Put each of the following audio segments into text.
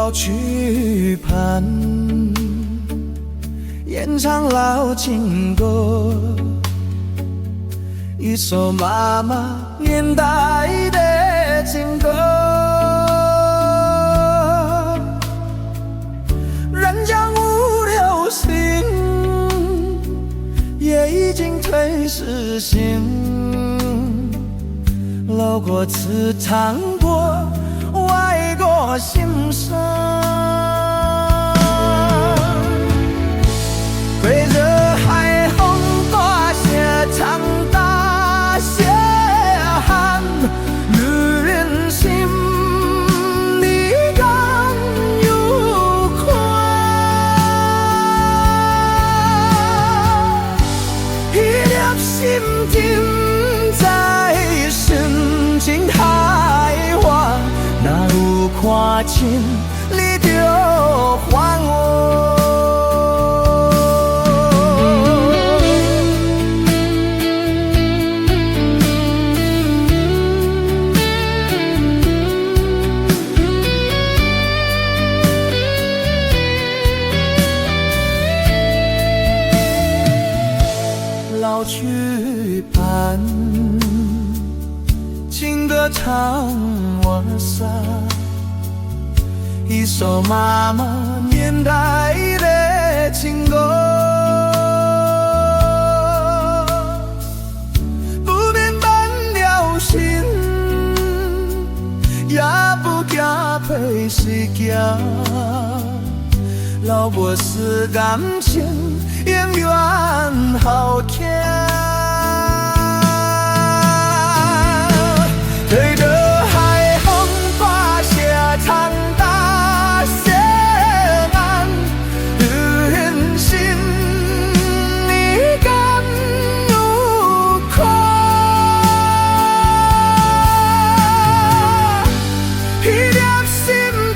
老去盼，演唱老情歌，一首妈妈年代的情歌。人将物流行，也已经褪时行。老歌词唱过外国心声，对着海风大雪唱大血汗，女人心里甘有宽，一粒心停在深情海湾，哪有看清你就还我。老去盼，情歌唱完散，一首妈妈年代的情歌，不变半条心，也不惊被时间，老母子感情永远好听。对着海风大雪唱大雪岸，女人心里甘有宽，一粒心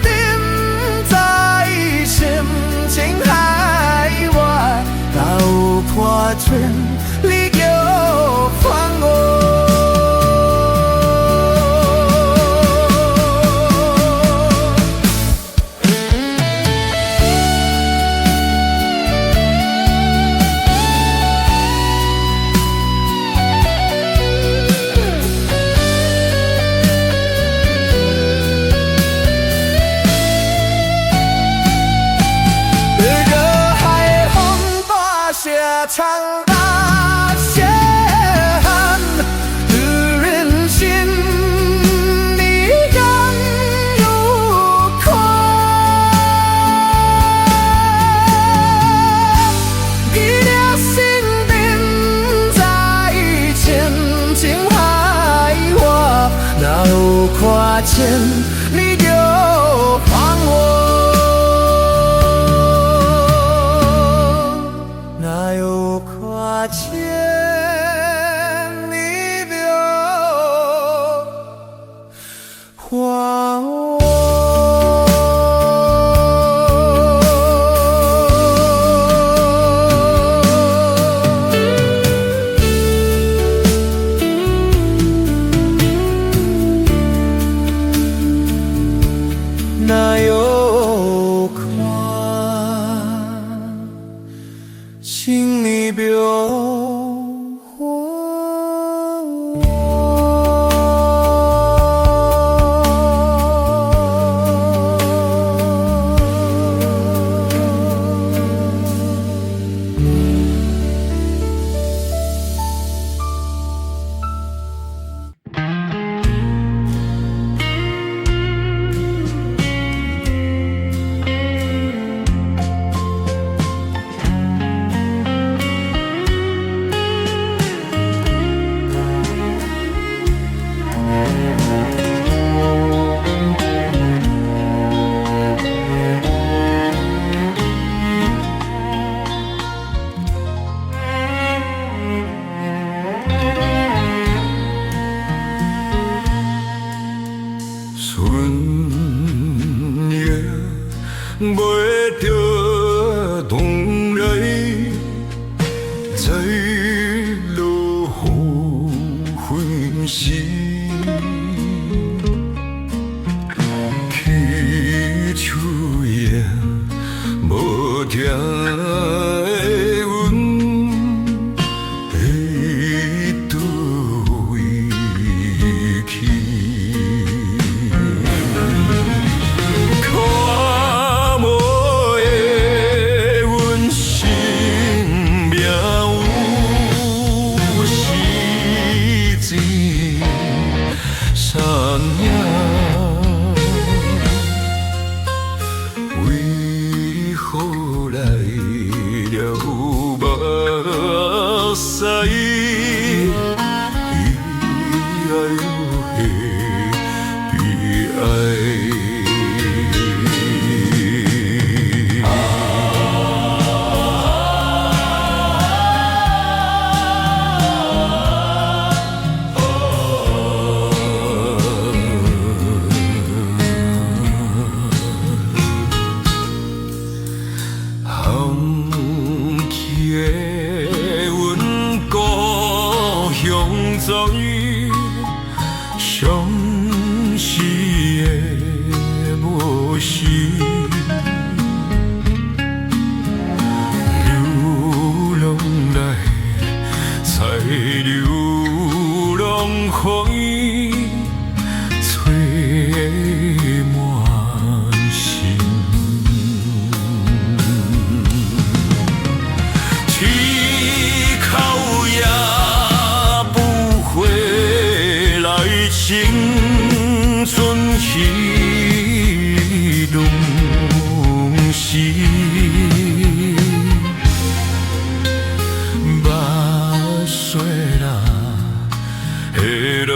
定在深情海外，哪有看穿你就还我。唱大血汗，女人心里甘有宽，一粒心定在深情海外，哪有看清你就还我。看见你就还我。影，为何来了目屎？伊爱有的悲哀。终于相思的无时，流浪来采流浪风雨，吹满心。起口也青春戏拢是目水啦，的路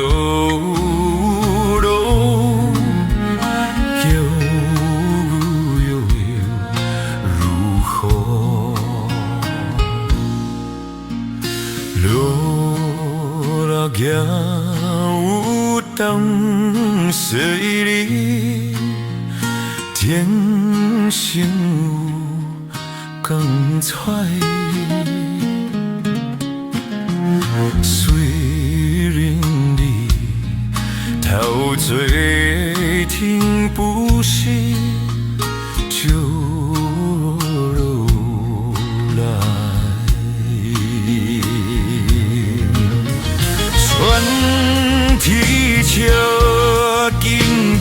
路摇摇如何？路啦行。当细里天生有光彩，虽然你头做天不是就落来。天桥经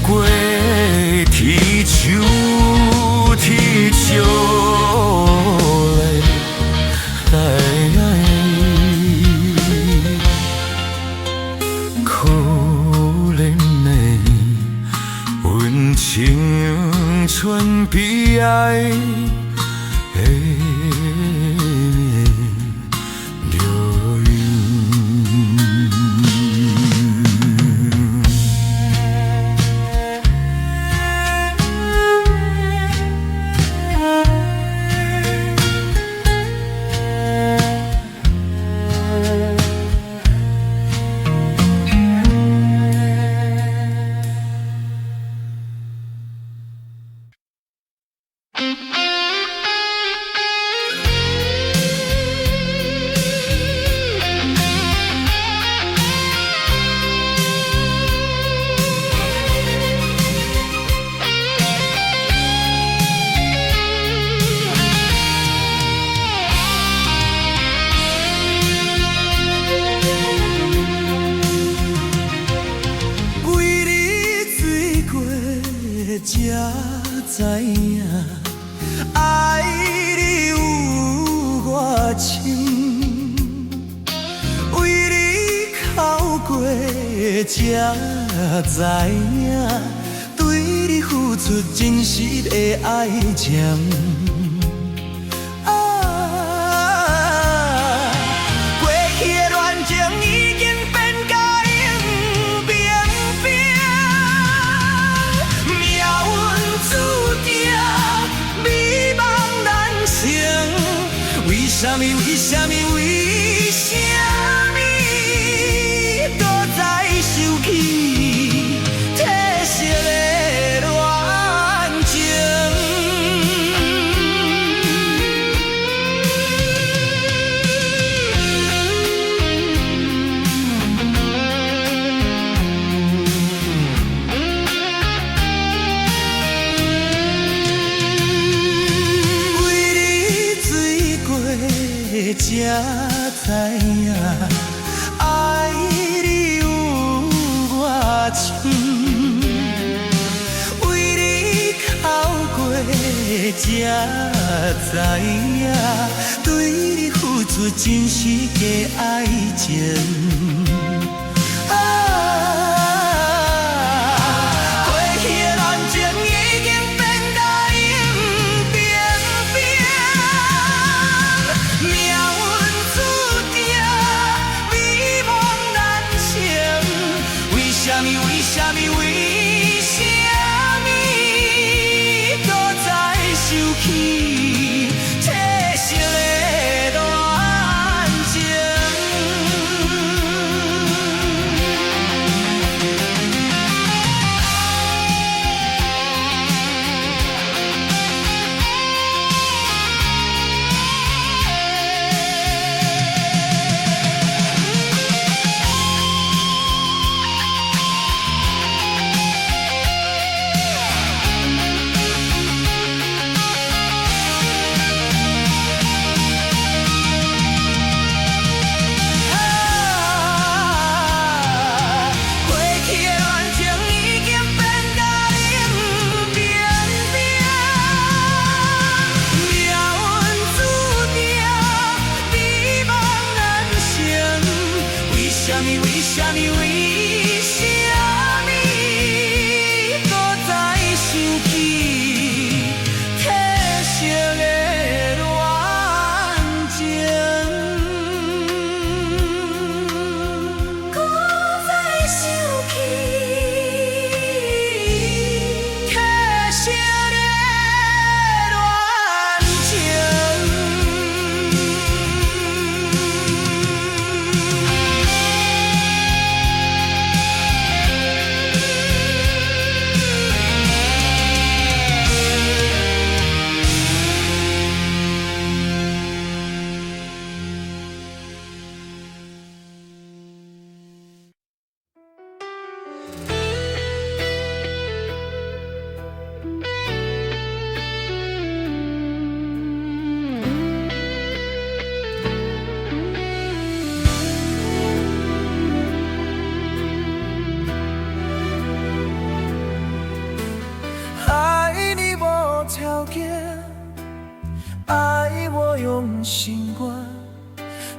过天树，天桥来，可怜的阮青春悲哀的流云。才知影爱你有偌深，为你哭过才知影，对你付出真实的爱情。过去的恋情已经变甲冷冰冰。为什么？为什么？为什么？搁再受气褪色的恋情？才知影爱你有偌深，为你哭过才知影，对你付出真实的爱情。搁再想起褪色的恋情？搁再想起褪色的恋情。爱你无条件，爱我用心关，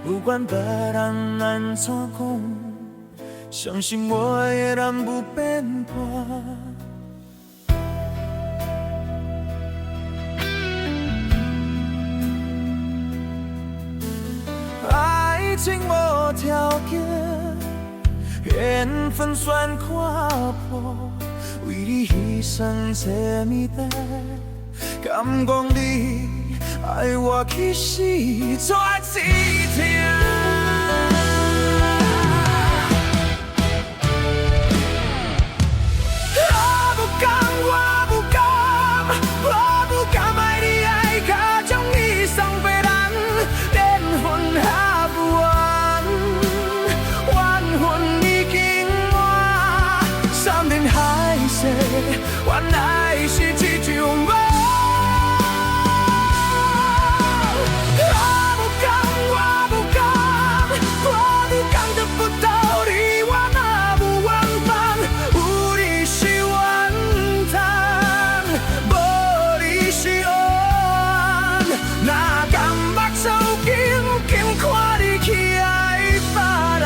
不管别人安怎讲，相信我的人不变卦。爱情无条件，缘分算看破。为你牺牲这么多，敢讲你爱我其实绝志疼？我不敢，我不敢，我不敢爱你爱到将你送别人，连魂也不完，冤魂已经满，山盟海誓，原来是一场梦。我不敢，我不敢，我不敢得不到你，我哪有缘分？有你是缘分，无你是缘，哪敢目睭紧紧看你去爱别人？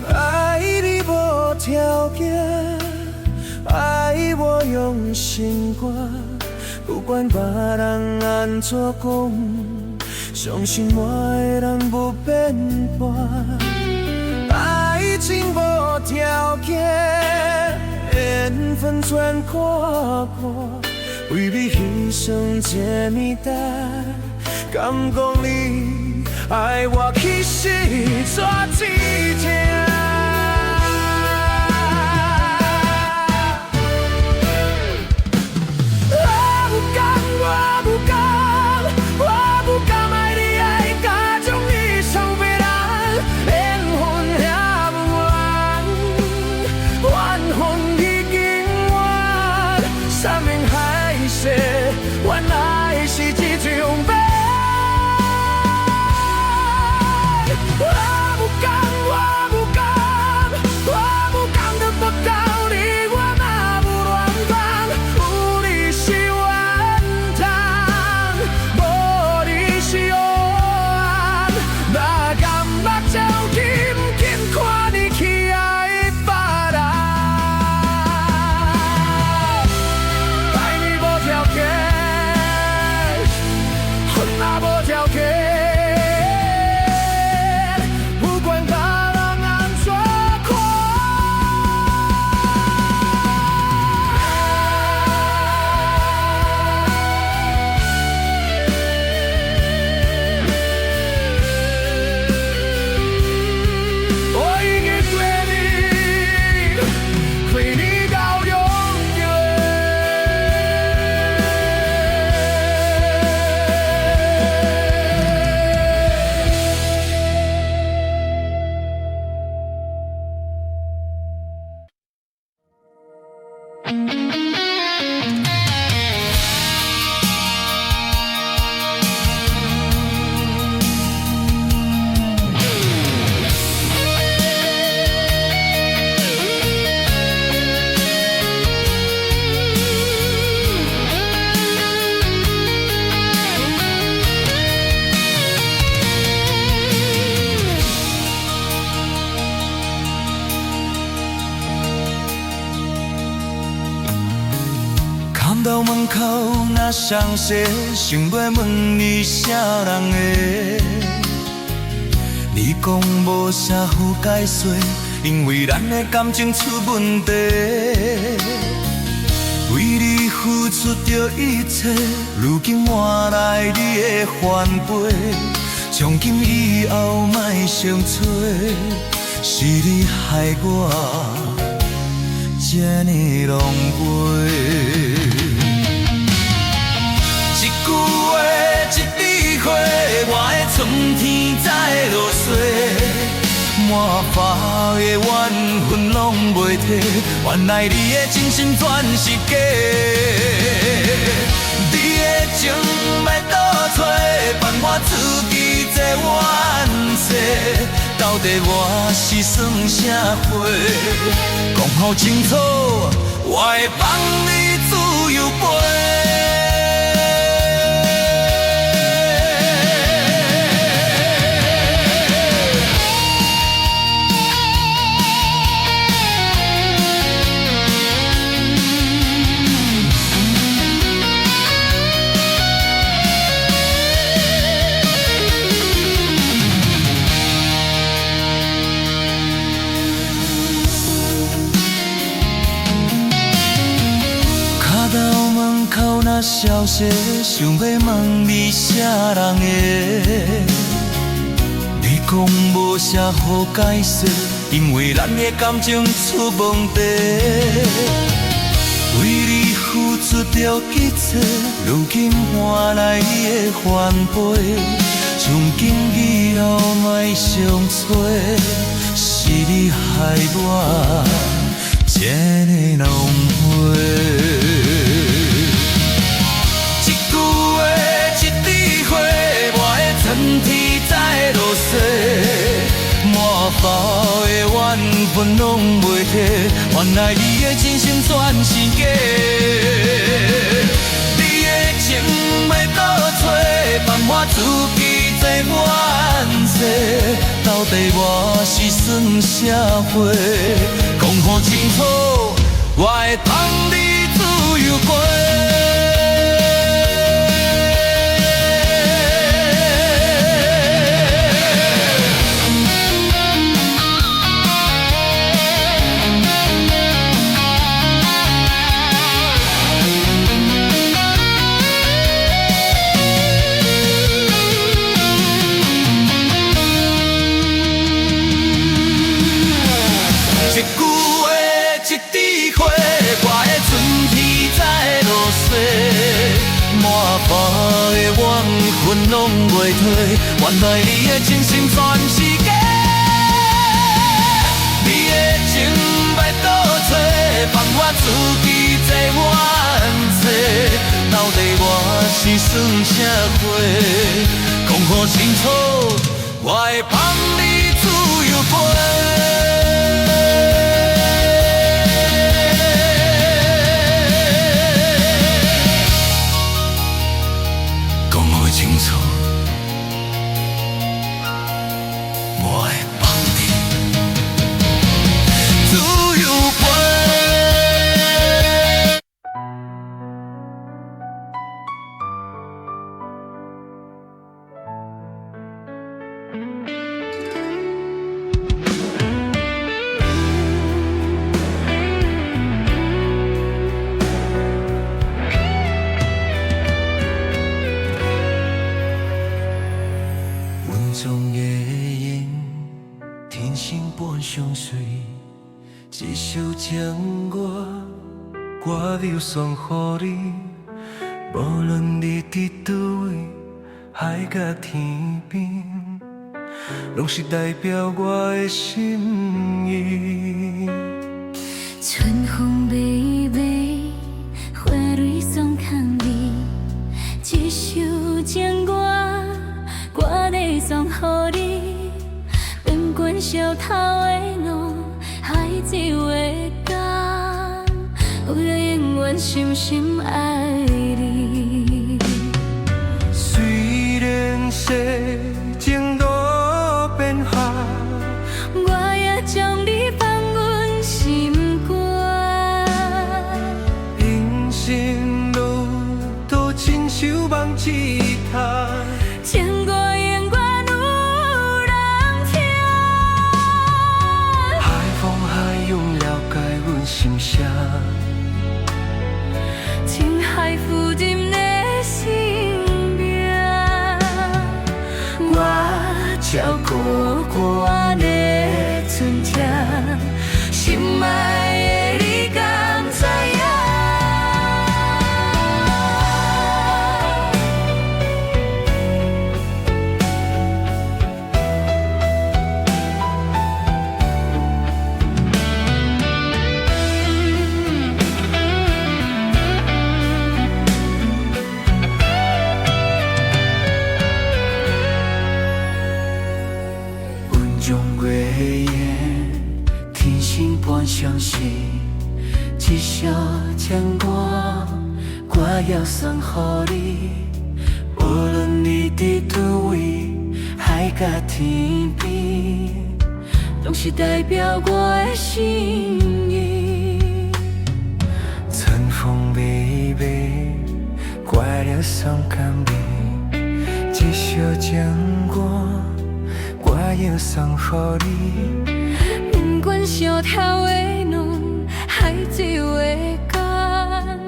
爱你无条件，爱我用心关，不管别人安怎讲，相信我的人不变卦。爱情无条件，缘分全看破，为你牺牲这么多，敢讲你爱我其实绝志疼？我不敢，我不敢爱你爱到将你送别人，连魂也不完，冤魂已经满，山盟海誓，原来是一场梦。我不敢，我不门口若双鞋，想要问你啥人的？你讲无啥好解释，因为咱的感情出问题。为你付出着一切，如今换来你的反背。从今以后莫相找，是你害我这呢狼狈。一句话，一滴血，我的春天才会落雪。满花的缘分拢袂退，原来你的真心全是假。你的情要倒找，伴我自己坐冤世。到底我是算啥货？讲好清楚，我会放你自由飞。若消息，想要问你啥人的？你讲无啥好解释，因为咱的感情出问题。为你付出着一切，如今换来你的反背。从今以后莫相找，是你害我这呢狼狈。春天才落雪，满包的缘分拢袂退，原来你的真心全是假。你的情要倒找，伴我自己坐冤世。到底我是算啥货？讲好清楚，我会放你自由飞。阮拢袂退，原来你的真心全是假。你的情要倒找，放我自己坐冤世。到底我是算啥货？讲好清楚，我会放你自由飞。一首情歌，我流送予你，无论你伫叨位，海甲天边，拢是代表我的心意。春风微微，花蕊送空你，一首情歌，我咧送予你，变卷小头的路。海潮的港，我永远深深爱你。虽然世情路变化，我也将你放阮心肝。人生路照顾我的存折，心爱的你敢知影？用月夜，天心般相惜，一小将我要送予你。无论你伫佗位，海甲天边，拢是代表我的心意。春风微微，我要送给你，一小将我要送予你，不管烧透的卵，海水的干，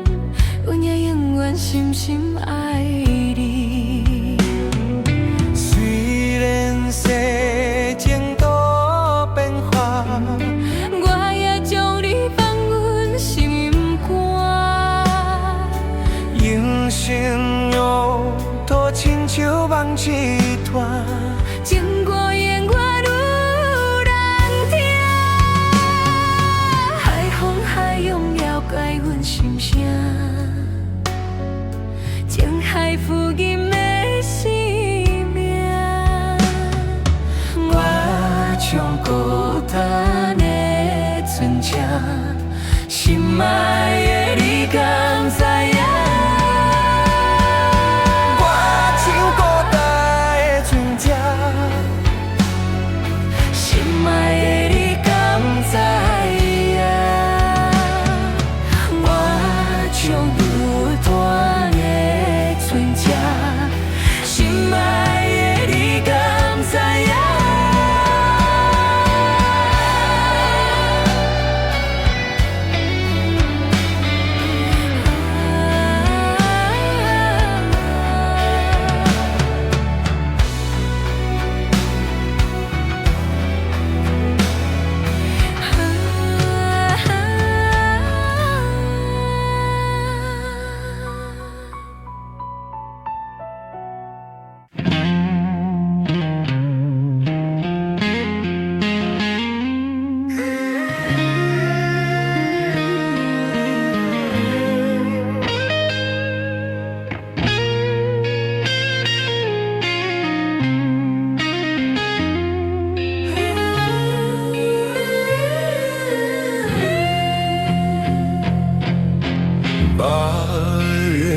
阮也永远深深爱你。虽然世情多变化，我也将你放阮心肝。人生路途亲像梦一段。情歌永远有人听，海风海涌了解阮心声，情海浮吟的生命。我将孤单的存折，心爱的你敢知影？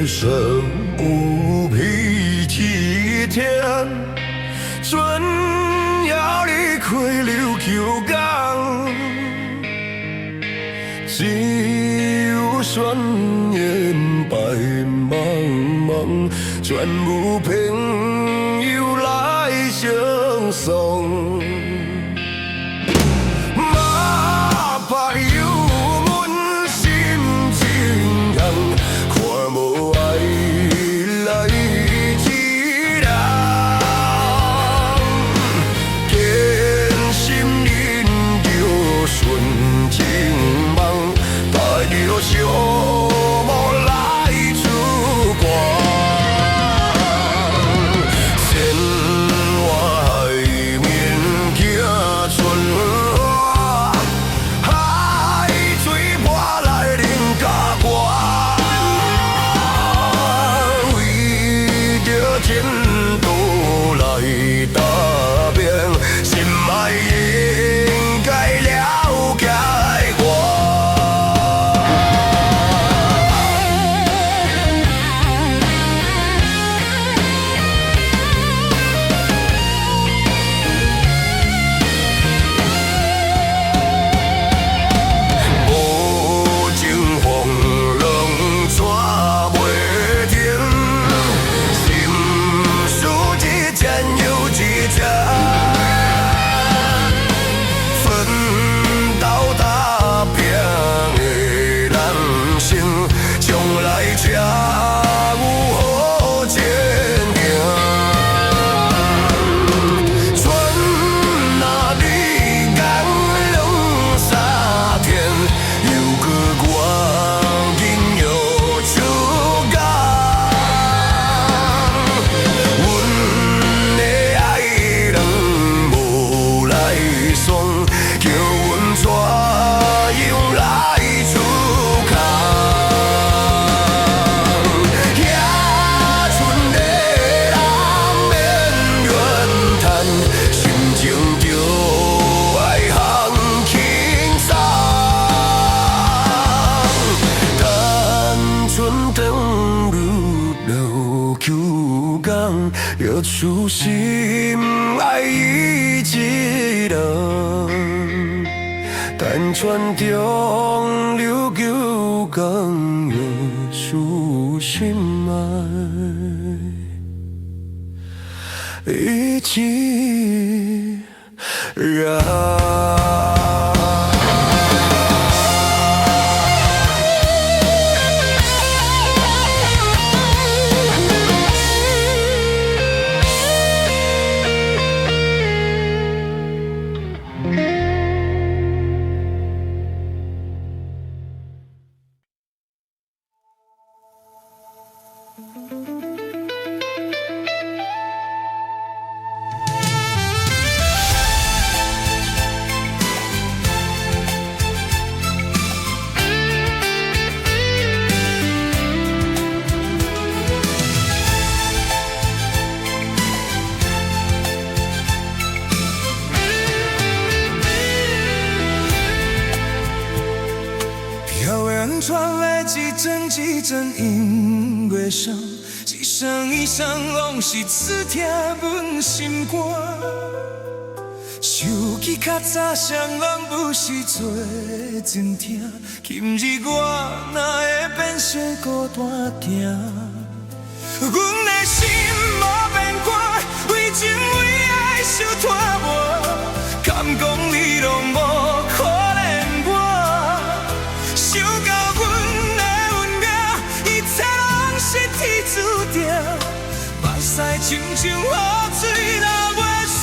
生无脾气天，准要离开琉球港，只有宣言白茫茫，全部朋友来相送。马牌有阮心情样，看无爱来一人，坚心忍着顺情梦，带着寂寞来出关。千外海面痴心爱伊一人，但船中流九江又输心爱伊一人。遥远传来一阵一阵音乐声，一声一声拢是刺痛阮心肝。想起较早双人不是做阵听，今日我哪会变成孤单行？阮的心无变卦，为情为爱受拖磨，敢讲你拢无可怜我？想到阮的运命，一切拢是天注定，目屎亲像雨水流袂煞。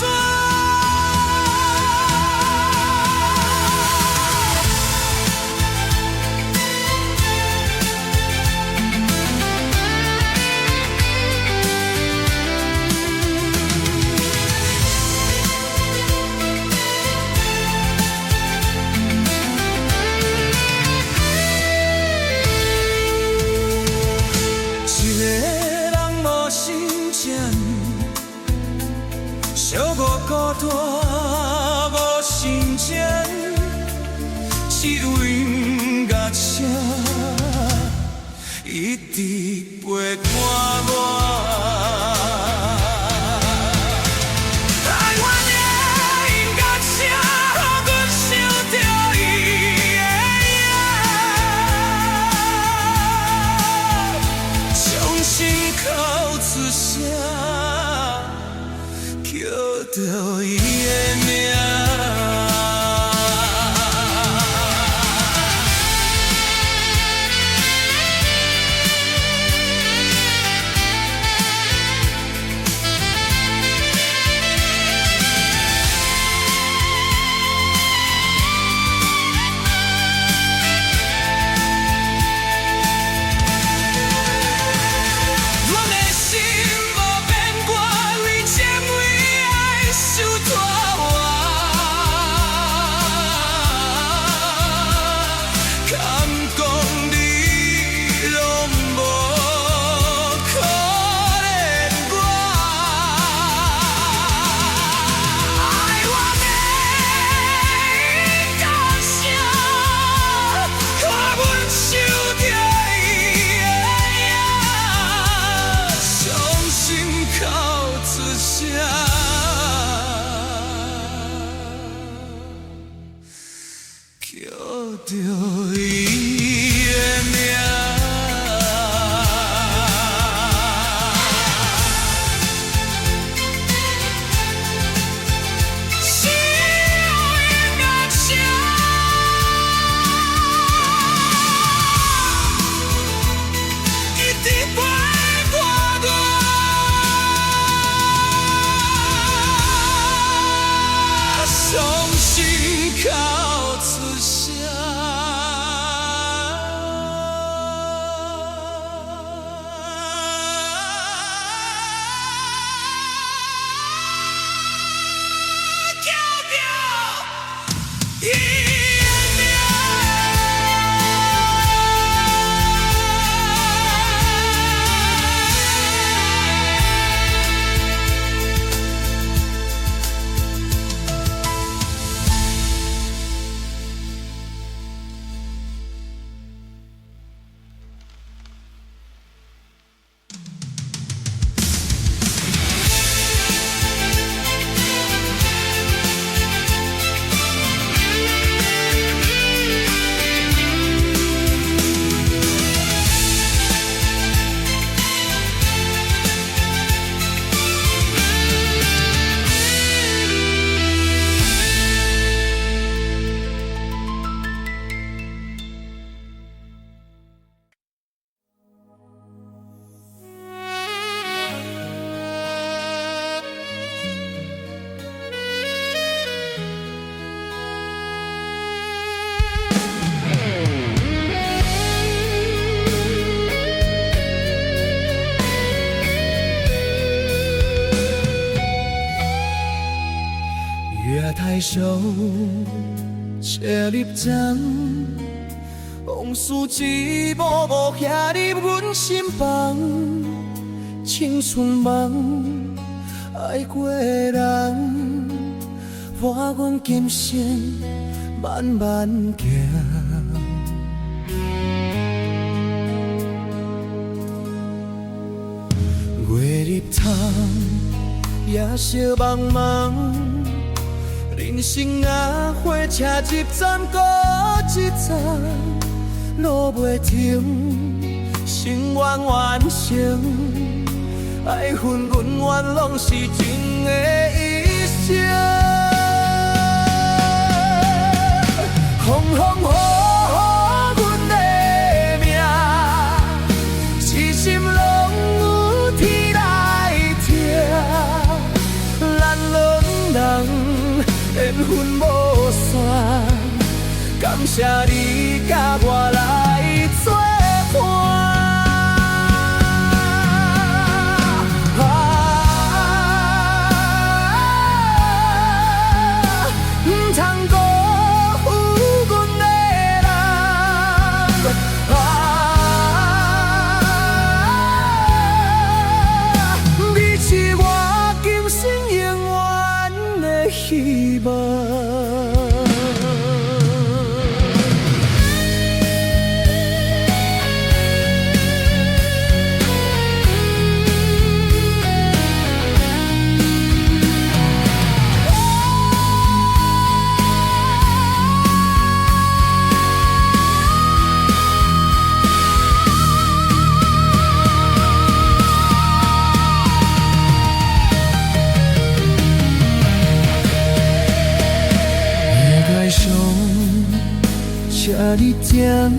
小无孤单，无心情，只有音乐声，一直陪伴我。台湾的音乐声，予阮想着伊的影，从心口出声。叫着伊的名。叫着伊的名，是音乐声，一直陪伴我，从心口出声。太守，车入站，往事一幕幕遐伫阮心房，青春梦，爱过的人，伴阮今生慢慢行。月入窗，夜色茫茫，人生啊，火车一站搁一站，路袂停，心愿完成，爱恨阮怨拢是情的一生。风风雨雨阮的命，痴心拢有天来听。咱两人缘分无散，感谢你甲我来作伴。希望。车你点，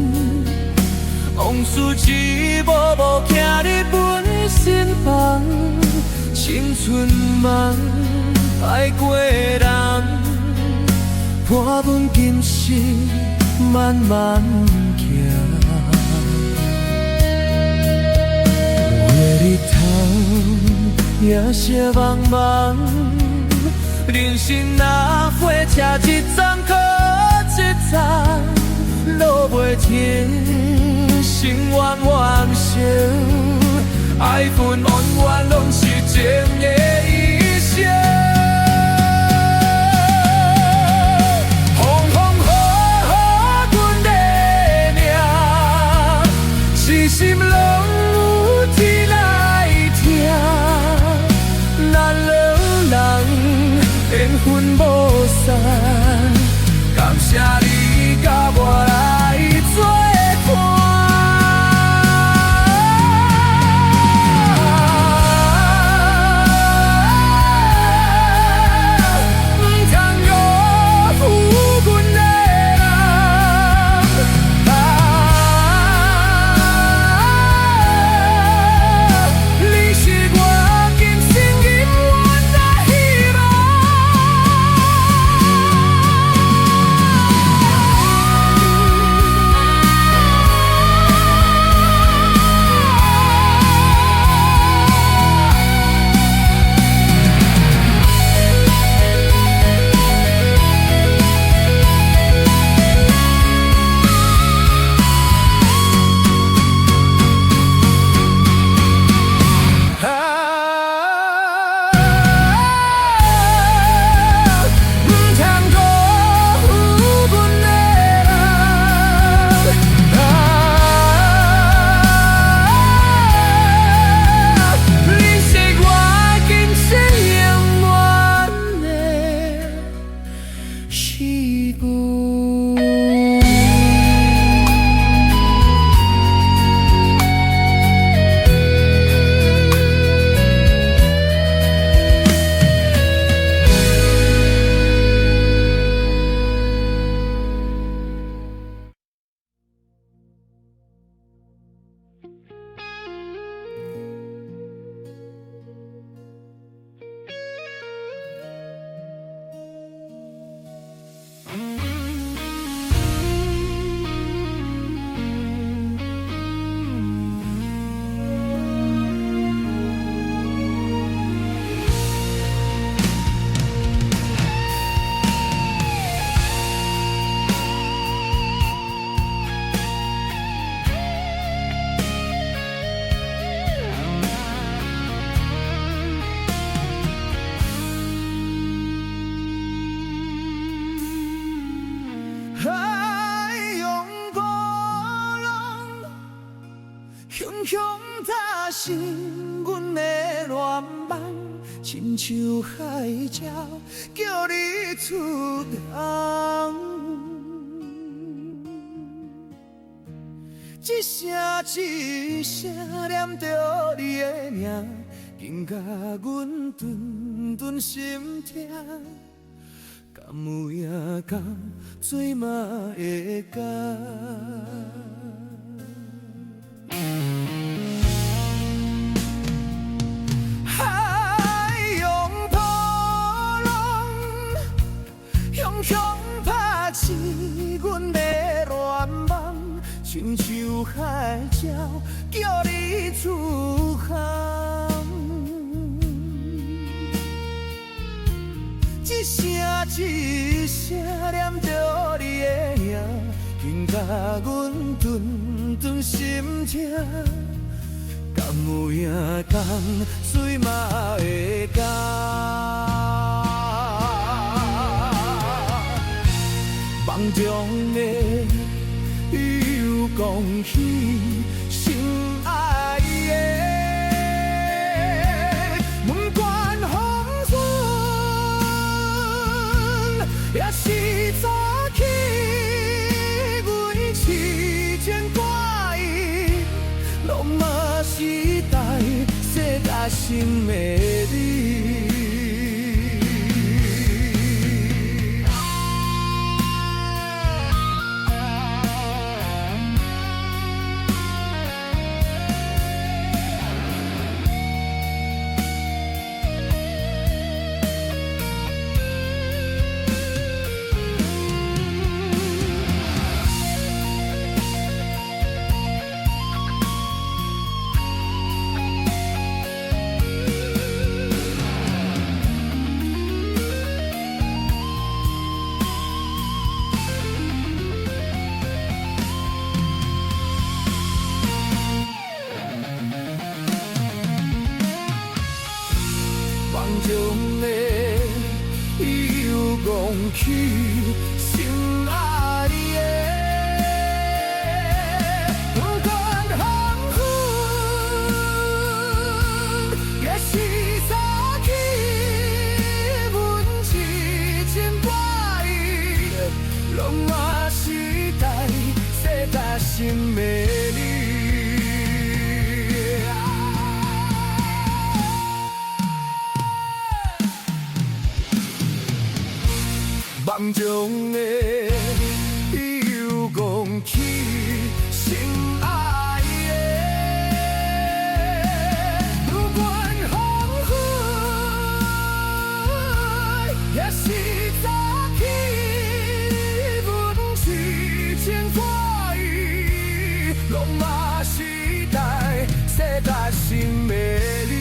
往事一幕幕行伫阮身旁，青春梦，爱过的人，伴阮今生慢慢行。月日头，夜色茫茫，人生啊，火车一站搁一站。路袂停，心愿完成，爱恨恩怨拢是情的一生。风风雨雨阮的命，痴心拢有天来听。咱两人缘分无散，感谢你甲我来作伴。不通辜负阮的人，你是我今生永远的希望。是阮的恋梦，亲像海鸟叫你出航。一声一声念着你的名，紧甲阮顿顿心痛。敢有影到做嘛会到？海洋波浪，汹汹拍醒阮的恋梦，亲像海鸟叫你出航。一声一声念着你的名，紧甲阮顿顿心痛。敢有影同水嘛会到？梦中的又讲起心爱的，不管风霜，也是早起，阮痴情挂意，拢嘛是代世界心美丽。梦中的又讲起心爱的，不管风雨，也是早起，阮痴情挂意，拢嘛是代世界心美丽。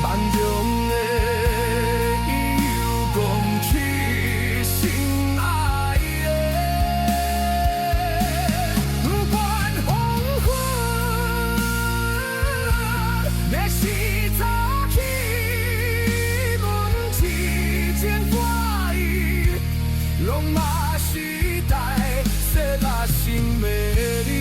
梦中的又讲起心爱的，不管风雨，也是早起，阮痴情挂意，拢嘛是代世界心美丽。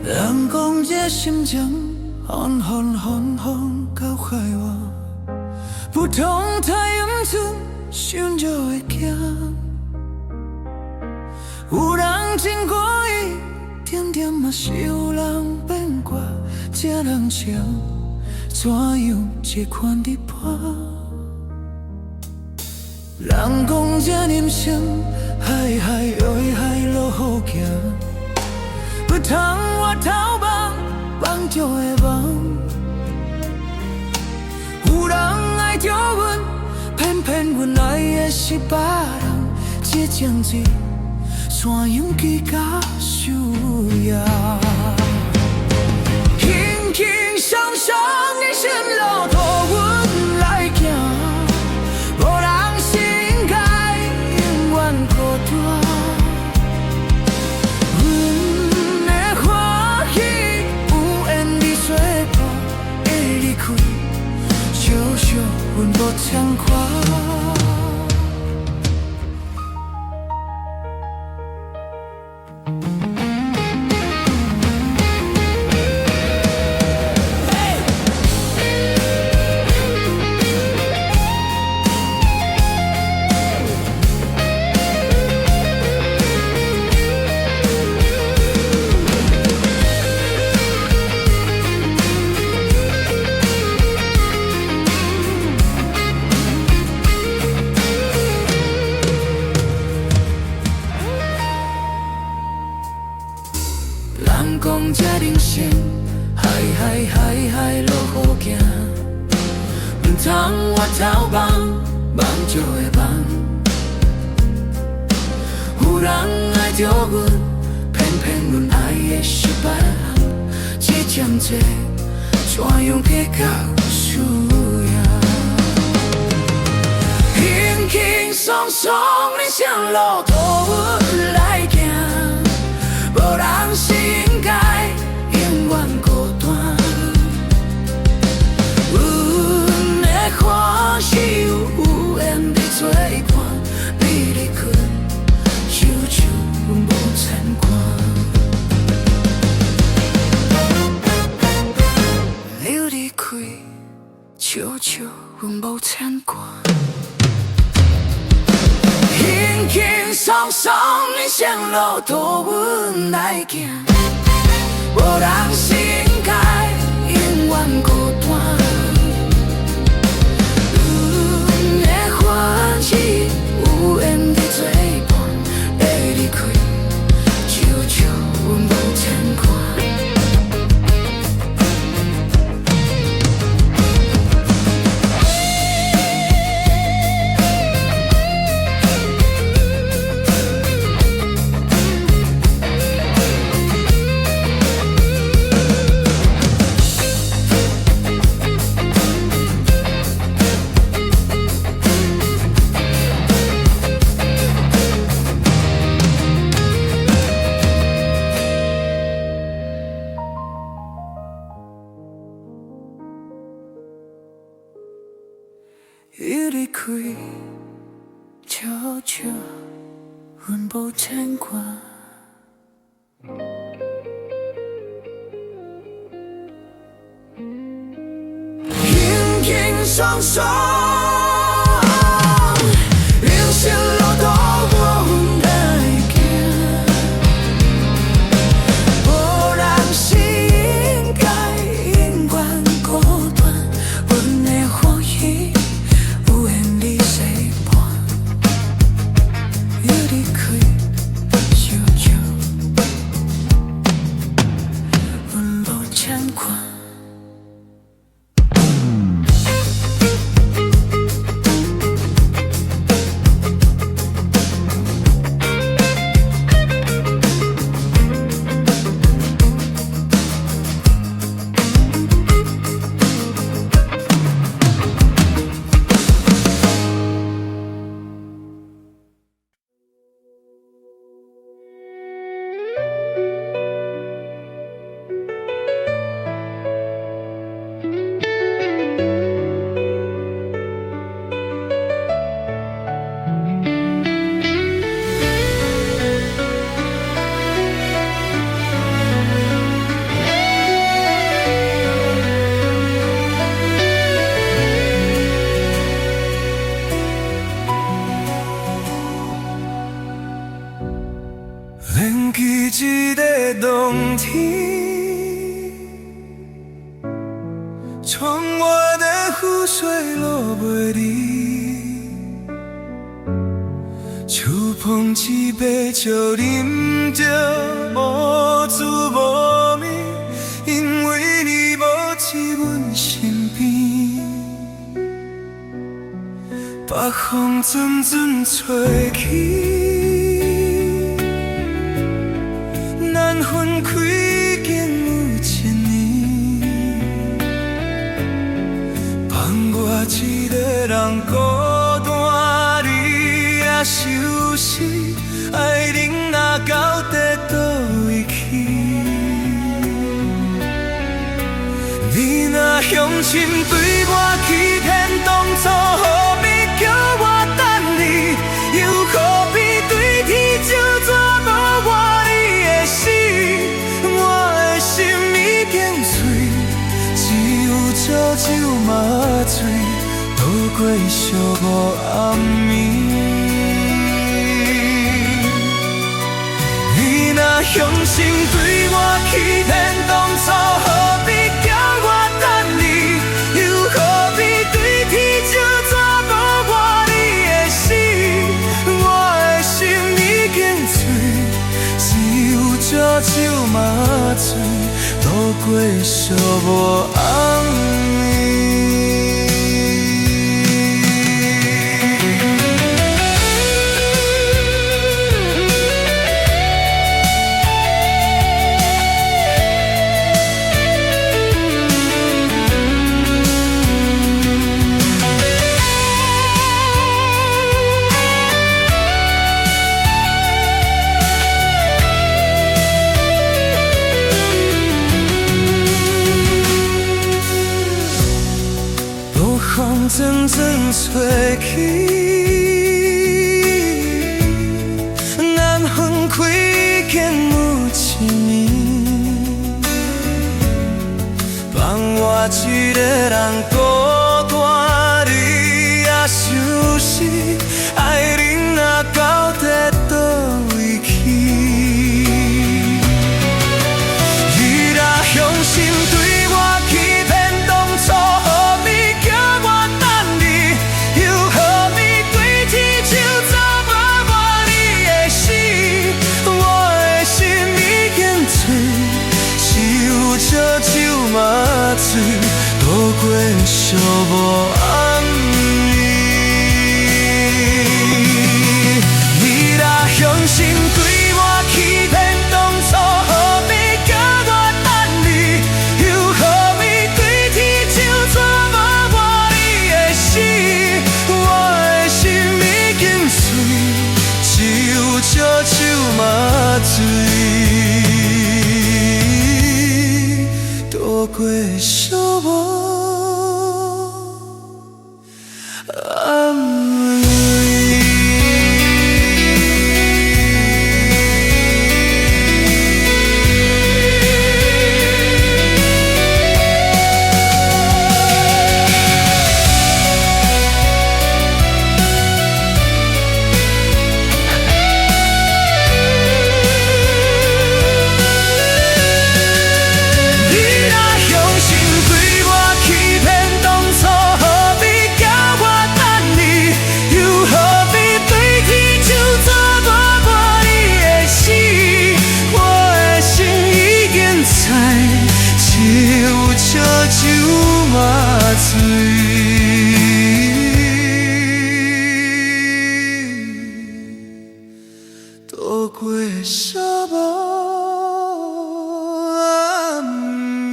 人讲这心情缓缓缓缓到海湾，不同太阳村想就会惊。有人经过伊，点点嘛是有人变卦，这人情怎样一款的伴？人讲这人生海海游海路好行。不通我头望，望着会望。有人爱着阮，偏偏阮爱的是别人。这情水怎样去甲收野？轻轻松松的前路，途阮来行，无人心解，永远孤单。阮的欢喜有缘你作伴，会离开，少少阮无牵挂。人讲这人生，海海海海路好行，唔通我头梦，梦就会梦。有人爱着阮，偏偏阮爱的是别人，这针多，怎样计较输赢？轻轻松松的前路，途阮来行。无人心解，永远孤单。阮的欢喜有缘你作伴，你离开，久久阮无牵挂。你离开，久久阮无牵挂。轻轻松松的前路，途阮来行，无人心解，永远孤单。阮的欢喜有缘你作伴，会离开，久久阮无牵挂。伊离开，悄悄，阮无牵挂。轻轻松松，人生路途阮来行，无人心解，永远孤单。阮的欢喜。连记一个冬天，窗外的雨水落袂离，手捧一杯酒，饮着无滋无味，因为你无在阮身边。北风阵阵吹起。人孤单，你也收拾，爱人若到底倒位去？你若向心对我欺骗，当初何必叫我等你？又何必对天就这无我你的死？我的心已经碎，只有烧酒麻醉，度过寂寞暗暝。你若向心对我欺骗，当初何必叫我等你？又何必对天就这无我你的死？我的心已经碎，只有烧酒麻醉，度过寂寞暗暝。阵阵吹起，南风开见有一暝，放我一个人孤单，你也收拾，爱人若到底倒位去？你若向心对我欺骗，当初何必叫我？麻醉，度过寂寞暗暝。你若向心对我欺骗，当初何必叫我等你？又何必对天就这无我你的死？我的心已经碎，只有烧酒麻醉。度过寂寞暗暝。度过寂寞暗暝。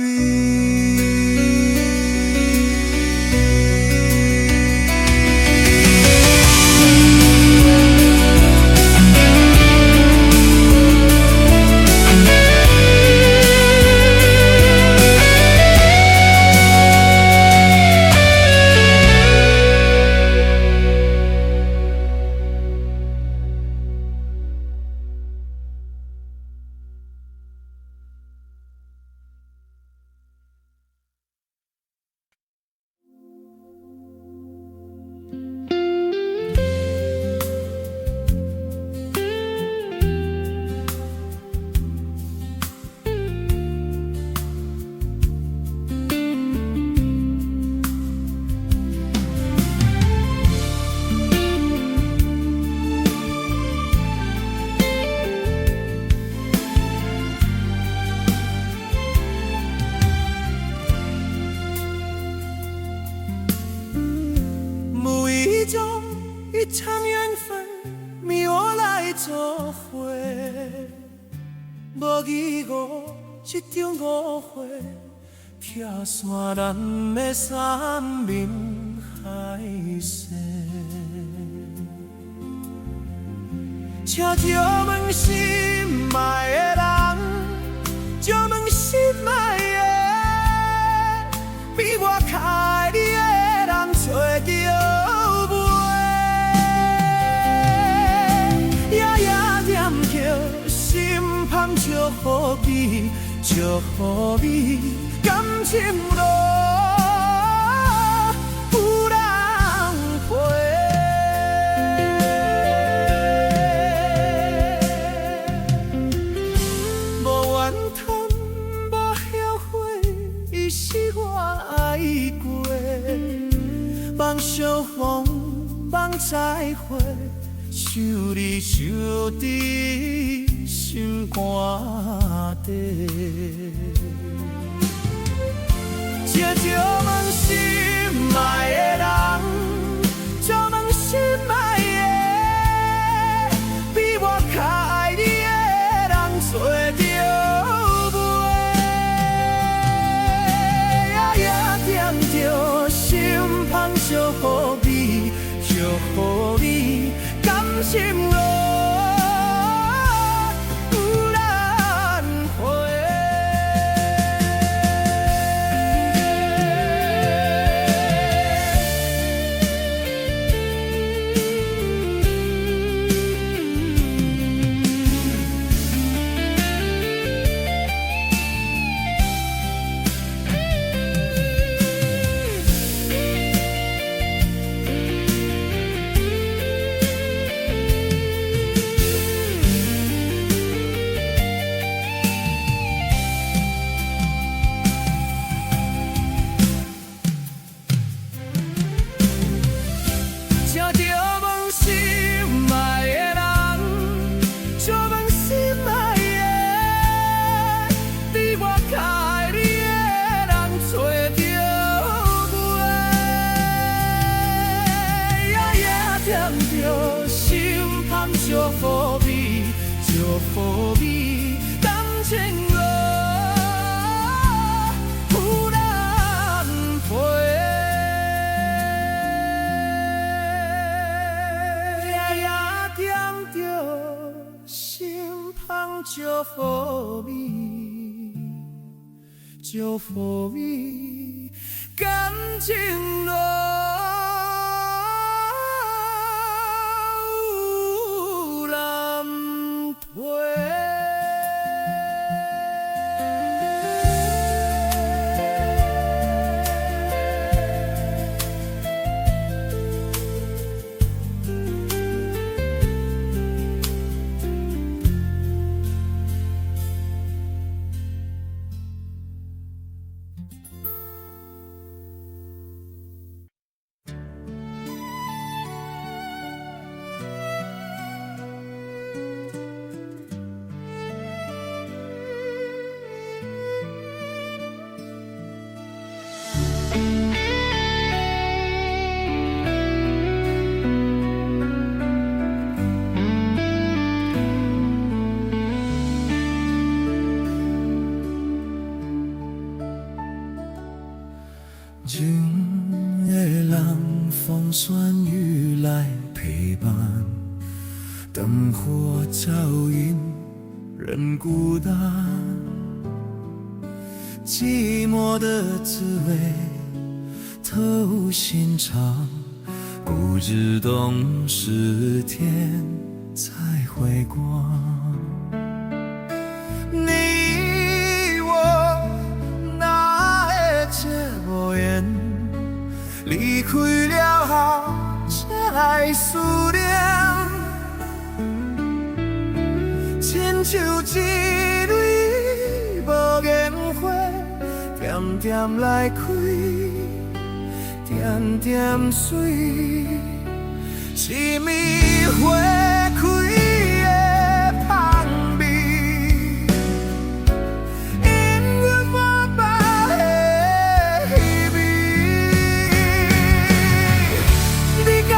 无义误，一场误会，拆散咱的三面海。势。请借问心爱的人，借问心爱的，比我较爱你的人找到袂？夜夜念着心香祝福你，祝福你感情路。望相逢，望再会，想你想伫心肝底。借问心爱的人，借问心爱的，比我较爱你的人找到袂？夜夜惦着心香祝福你，祝福你感情路有难回。祝福你，祝福你感情路有难回。夜夜惦着心香祝福你，祝福你感情路。情的人，风霜雨来陪伴，灯火照映人孤单，寂寞的滋味透心肠，不知冬是天才会光。你我哪会这无缘？离开了后才来思念，亲像一蕊无言花，点点来开，点点水，是蜜花开的香味。你敢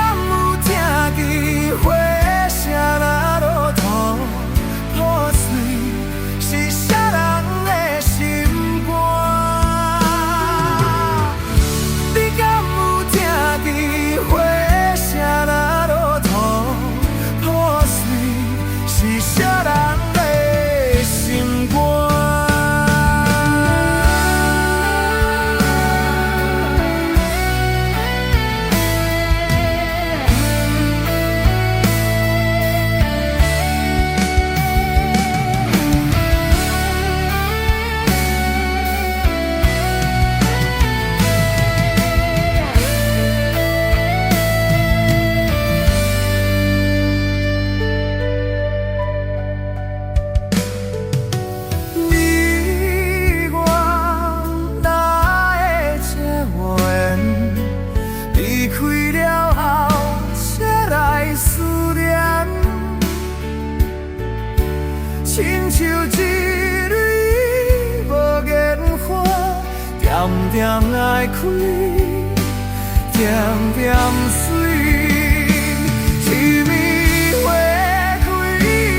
有听见点爱开，点点水，一暝花开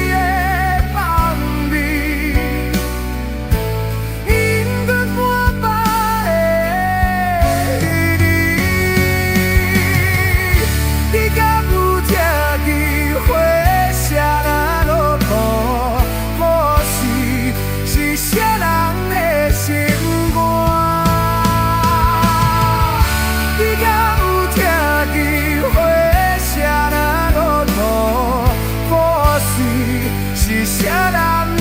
的放味，因阮半暝的你，你敢有听见花声啊落雨？或是啥人的心肝？你敢有听见花声啊落雨？或是啥人的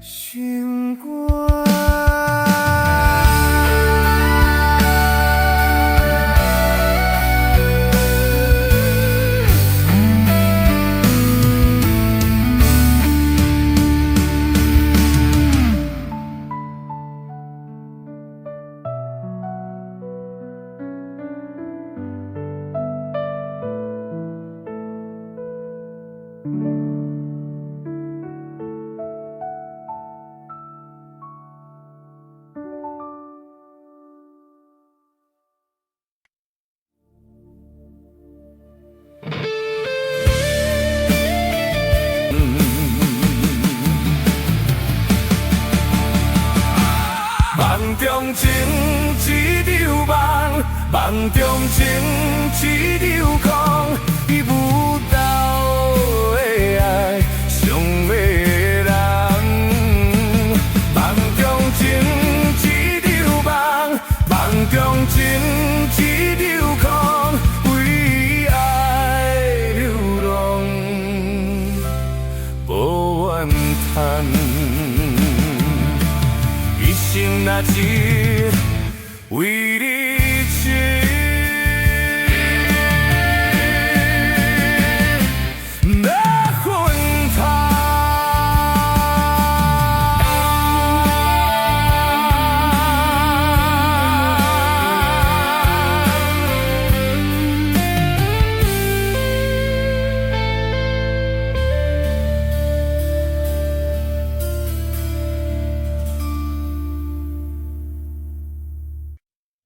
心肝？梦中情一场梦，梦中情一场空，伊舞蹈的爱上美的人。梦中情一场梦，梦中情一场空，为爱流浪无怨叹。一生若只